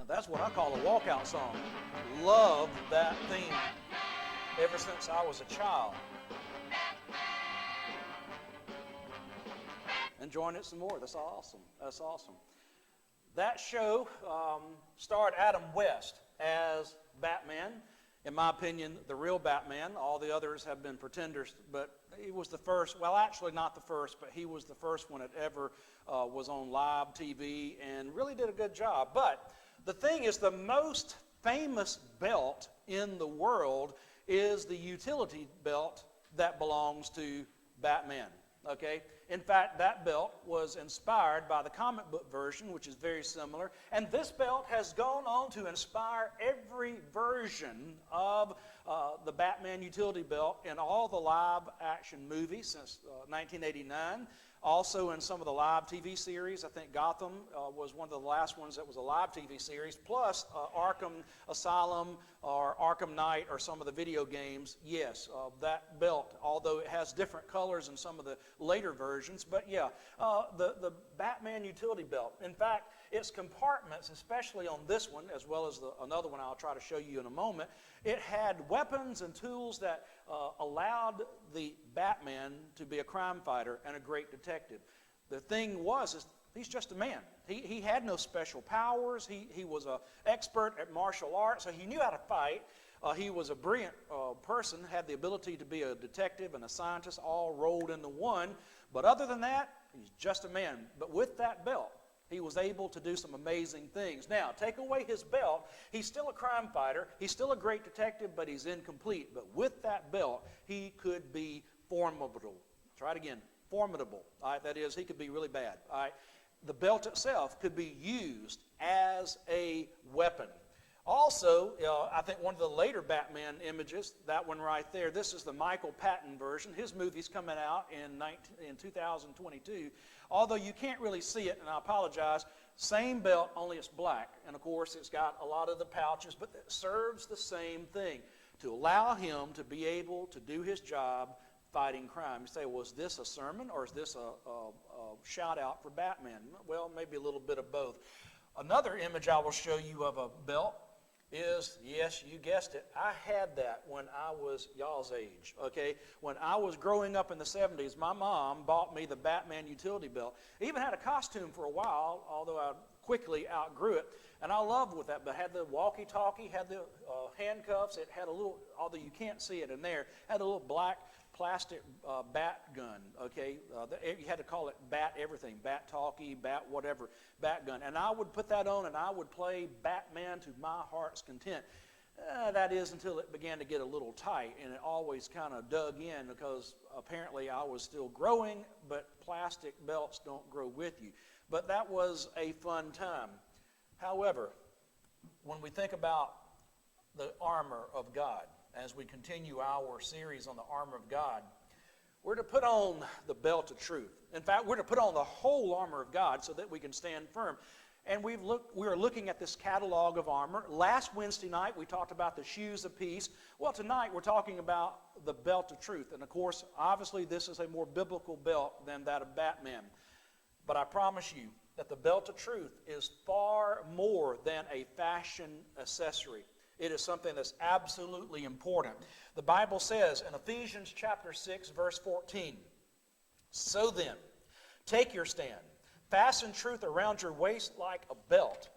That's what I call a walkout song. Love that theme ever since I was a child. Enjoying it some more. That's awesome. That's awesome. That show starred Adam West as Batman. In my opinion, the real Batman. All the others have been pretenders, but he was the first. Well, actually not the first, but he was the first one that ever was on live TV and really did a good job. But the thing is, the most famous belt in the world is the utility belt that belongs to Batman. Okay? In fact, that belt was inspired by the comic book version, which is very similar. And this belt has gone on to inspire every version of the Batman utility belt in all the live action movies since 1989. Also in some of the live TV series. I think Gotham was one of the last ones that was a live TV series. Plus Arkham Asylum or Arkham Knight or some of the video games. Yes, that belt, although it has different colors in some of the later versions. But yeah, the Batman utility belt. In fact, its compartments, especially on this one, as well as another one I'll try to show you in a moment, it had weapons and tools that allowed the Batman to be a crime fighter and a great detective. The thing was, he's just a man. He had no special powers. He was an expert at martial arts, so he knew how to fight. He was a brilliant person, had the ability to be a detective and a scientist all rolled into one. But other than that, he's just a man. But with that belt, he was able to do some amazing things. Now, take away his belt, he's still a crime fighter, he's still a great detective, but he's incomplete. But with that belt, he could be formidable. Try it again, formidable. All right, that is, he could be really bad. All right, the belt itself could be used as a weapon. Also, I think one of the later Batman images, that one right there, this is the Michael Patton version. His movie's coming out in 2022. Although you can't really see it, and I apologize, same belt, only it's black. And of course, it's got a lot of the pouches, but it serves the same thing, to allow him to be able to do his job fighting crime. You say, well, is this a sermon or is this a shout out for Batman? Well, maybe a little bit of both. Another image I will show you of a belt is, yes, you guessed it, I had that when I was y'all's age, okay? When I was growing up in the 70s, my mom bought me the Batman utility belt. I even had a costume for a while, although I quickly outgrew it, and I loved with that, but had the walkie-talkie, had the handcuffs, it had a little, although you can't see it in there, had a little black plastic bat gun, okay? You had to call it bat everything, bat talkie, bat whatever, bat gun. And I would put that on and I would play Batman to my heart's content. That is until it began to get a little tight, and it always kind of dug in because apparently I was still growing, but plastic belts don't grow with you. But that was a fun time. However, when we think about the armor of God, as we continue our series on the armor of God, we're to put on the belt of truth. In fact, we're to put on the whole armor of God so that we can stand firm. And we are looking at this catalog of armor. Last Wednesday night, we talked about the shoes of peace. Well, tonight, we're talking about the belt of truth. And of course, obviously, this is a more biblical belt than that of Batman. But I promise you that the belt of truth is far more than a fashion accessory. It is something that's absolutely important. The Bible says in Ephesians chapter 6, verse 14, "So then, take your stand, fasten truth around your waist like a belt."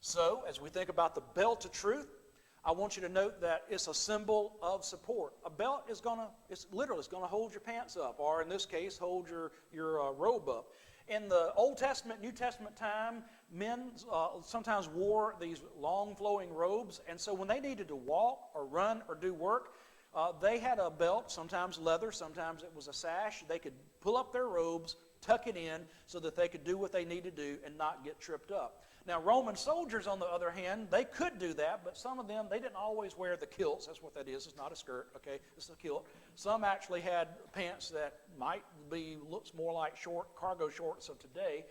So, as we think about the belt of truth, I want you to note that it's a symbol of support. A belt is going to hold your pants up, or in this case, hold your robe up. In the Old Testament, New Testament time, men sometimes wore these long flowing robes, and so when they needed to walk or run or do work, they had a belt, sometimes leather, sometimes it was a sash. They could pull up their robes, tuck it in, so that they could do what they needed to do and not get tripped up. Now, Roman soldiers, on the other hand, they could do that, but some of them, they didn't always wear the kilts. That's what that is. It's not a skirt, okay? It's a kilt. Some actually had pants that looks more like cargo shorts of today.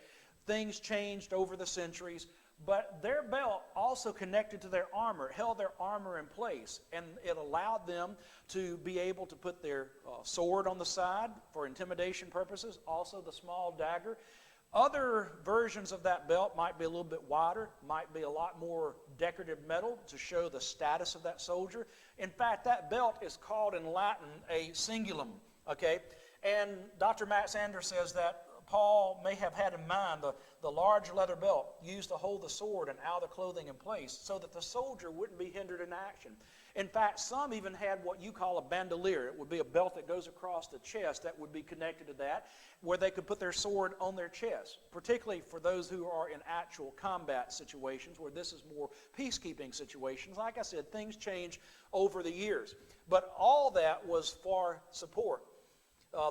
Things changed over the centuries, but their belt also connected to their armor. It held their armor in place, and it allowed them to be able to put their sword on the side for intimidation purposes, also the small dagger. Other versions of that belt might be a little bit wider, might be a lot more decorative metal to show the status of that soldier. In fact, that belt is called in Latin a cingulum, okay? And Dr. Matt Sanders says that Paul may have had in mind the large leather belt used to hold the sword and outer clothing in place so that the soldier wouldn't be hindered in action. In fact, some even had what you call a bandolier. It would be a belt that goes across the chest that would be connected to that, where they could put their sword on their chest, particularly for those who are in actual combat situations, where this is more peacekeeping situations. Like I said, things change over the years. But all that was for support.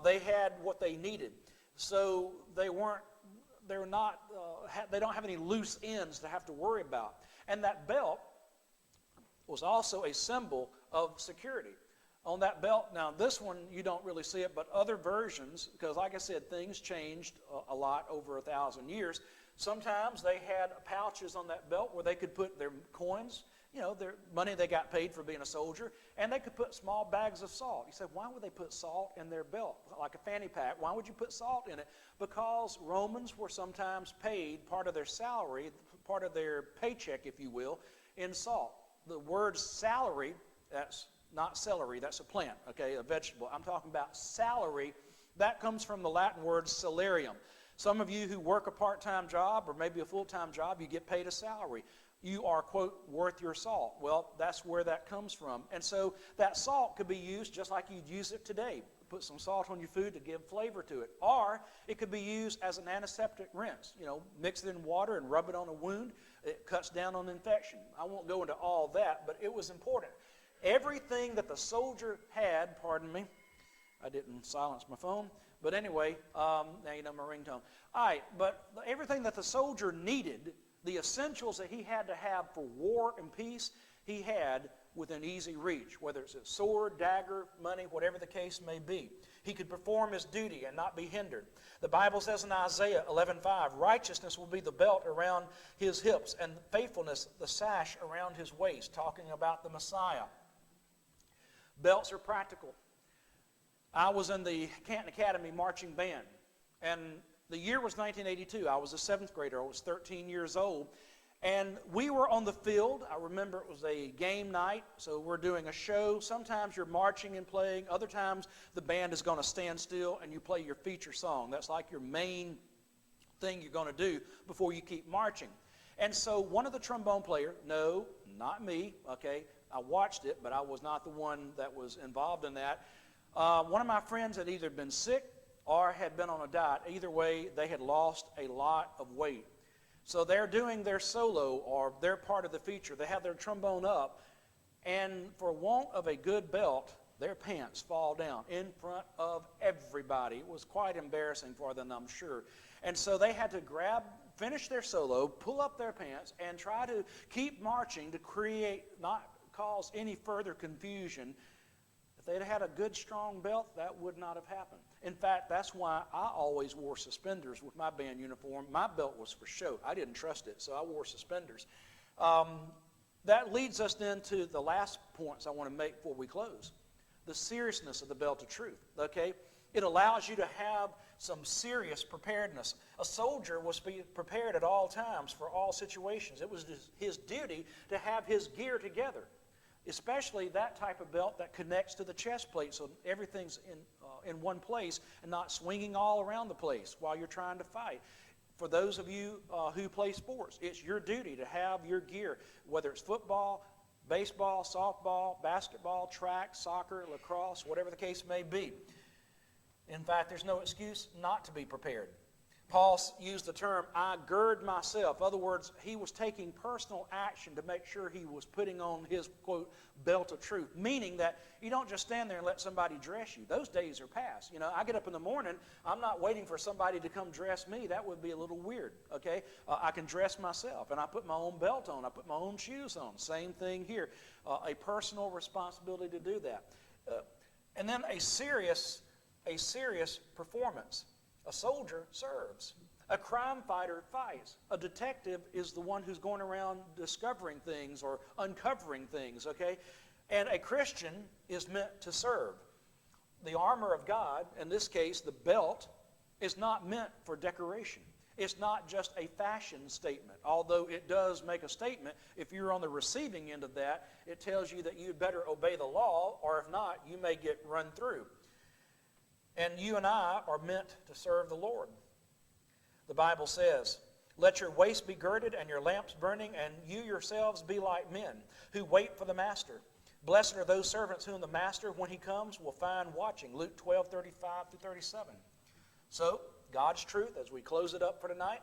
They had what they needed. So they don't have any loose ends to have to worry about. And that belt was also a symbol of security. On that belt, now this one you don't really see it, but other versions, because like I said, things changed a lot over 1,000 years. Sometimes they had pouches on that belt where they could put their coins, their money they got paid for being a soldier, and they could put small bags of salt. You said, why would they put salt in their belt, like a fanny pack? Why would you put salt in it? Because Romans were sometimes paid part of their salary, part of their paycheck, if you will, in salt. The word salary, that's not celery, that's a plant, okay, a vegetable. I'm talking about salary. That comes from the Latin word salarium. Some of you who work a part-time job or maybe a full-time job, you get paid a salary. You are, quote, worth your salt. Well, that's where that comes from. And so that salt could be used just like you'd use it today. Put some salt on your food to give flavor to it. Or it could be used as an antiseptic rinse. Mix it in water and rub it on a wound. It cuts down on infection. I won't go into all that, but it was important. Everything that the soldier had, pardon me, I didn't silence my phone, but anyway, now you know my ringtone. All right, but everything that the soldier needed, the essentials that he had to have for war and peace, he had within easy reach, whether it's a sword, dagger, money, whatever the case may be. He could perform his duty and not be hindered. The Bible says in Isaiah 11:5, righteousness will be the belt around his hips and faithfulness the sash around his waist, talking about the Messiah. Belts are practical. I was in the Canton Academy marching band, and the year was 1982. I was a 7th grader. I was 13 years old. And we were on the field. I remember it was a game night, so we're doing a show. Sometimes you're marching and playing. Other times the band is going to stand still and you play your feature song. That's like your main thing you're going to do before you keep marching. And so one of the trombone players, no, not me, okay, I watched it, but I was not the one that was involved in that. One of my friends had either been sick or had been on a diet. Either way, they had lost a lot of weight. So they're doing their solo or their part of the feature. They have their trombone up, and for want of a good belt, their pants fall down in front of everybody. It was quite embarrassing for them, I'm sure. And so they had to finish their solo, pull up their pants, and try to keep marching to not cause any further confusion. If they'd had a good, strong belt, that would not have happened. In fact, that's why I always wore suspenders with my band uniform. My belt was for show. I didn't trust it, so I wore suspenders. That leads us then to the last points I want to make before we close. The seriousness of the belt of truth, okay? It allows you to have some serious preparedness. A soldier was prepared at all times for all situations. It was his duty to have his gear together, especially that type of belt that connects to the chest plate so everything's in one place and not swinging all around the place while you're trying to fight. For those of you who play sports, it's your duty to have your gear, whether it's football, baseball, softball, basketball, track, soccer, lacrosse, whatever the case may be. In fact, there's no excuse not to be prepared. Paul used the term, I gird myself. In other words, he was taking personal action to make sure he was putting on his, quote, belt of truth, meaning that you don't just stand there and let somebody dress you. Those days are past. I get up in the morning, I'm not waiting for somebody to come dress me. That would be a little weird, okay? I can dress myself, and I put my own belt on. I put my own shoes on. Same thing here. A personal responsibility to do that. And then a serious performance. A soldier serves. A crime fighter fights. A detective is the one who's going around discovering things or uncovering things, okay? And a Christian is meant to serve. The armor of God, in this case the belt, is not meant for decoration. It's not just a fashion statement, although it does make a statement. If you're on the receiving end of that, it tells you that you'd better obey the law, or if not, you may get run through. And you and I are meant to serve the Lord. The Bible says, let your waist be girded and your lamps burning, and you yourselves be like men who wait for the master. Blessed are those servants whom the master, when he comes, will find watching. Luke 12:35-37. So, God's truth, as we close it up for tonight,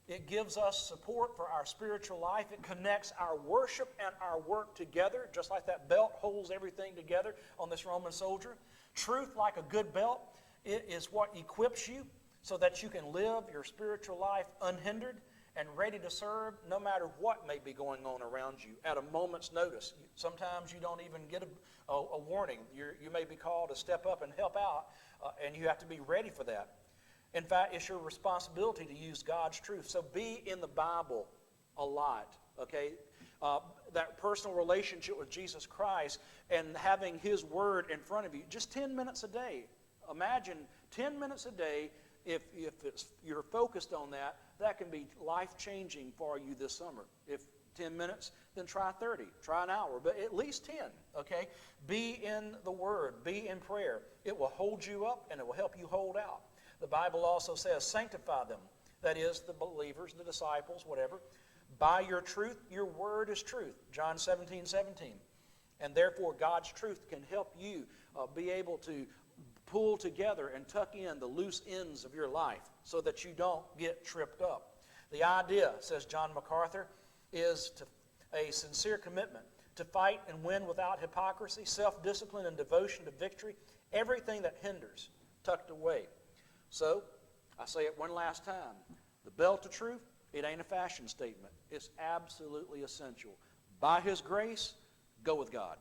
it gives us support for our spiritual life. It connects our worship and our work together, just like that belt holds everything together on this Roman soldier. Truth, like a good belt, it is what equips you so that you can live your spiritual life unhindered and ready to serve no matter what may be going on around you at a moment's notice. Sometimes you don't even get a warning. You may be called to step up and help out, and you have to be ready for that. In fact, it's your responsibility to use God's truth. So be in the Bible a lot, okay? That personal relationship with Jesus Christ and having His Word in front of you, just 10 minutes a day. Imagine 10 minutes a day. If you're focused on that, that can be life-changing for you this summer. If 10 minutes, then try 30. Try an hour, but at least 10, okay? Be in the Word. Be in prayer. It will hold you up, and it will help you hold out. The Bible also says, sanctify them. That is, the believers, the disciples, whatever. By your truth, your word is truth. John 17:17. And therefore, God's truth can help you be able to pull together and tuck in the loose ends of your life so that you don't get tripped up. The idea, says John MacArthur, is a sincere commitment to fight and win without hypocrisy, self-discipline and devotion to victory, everything that hinders, tucked away. So, I say it one last time. The belt of truth, it ain't a fashion statement. It's absolutely essential. By His grace, go with God.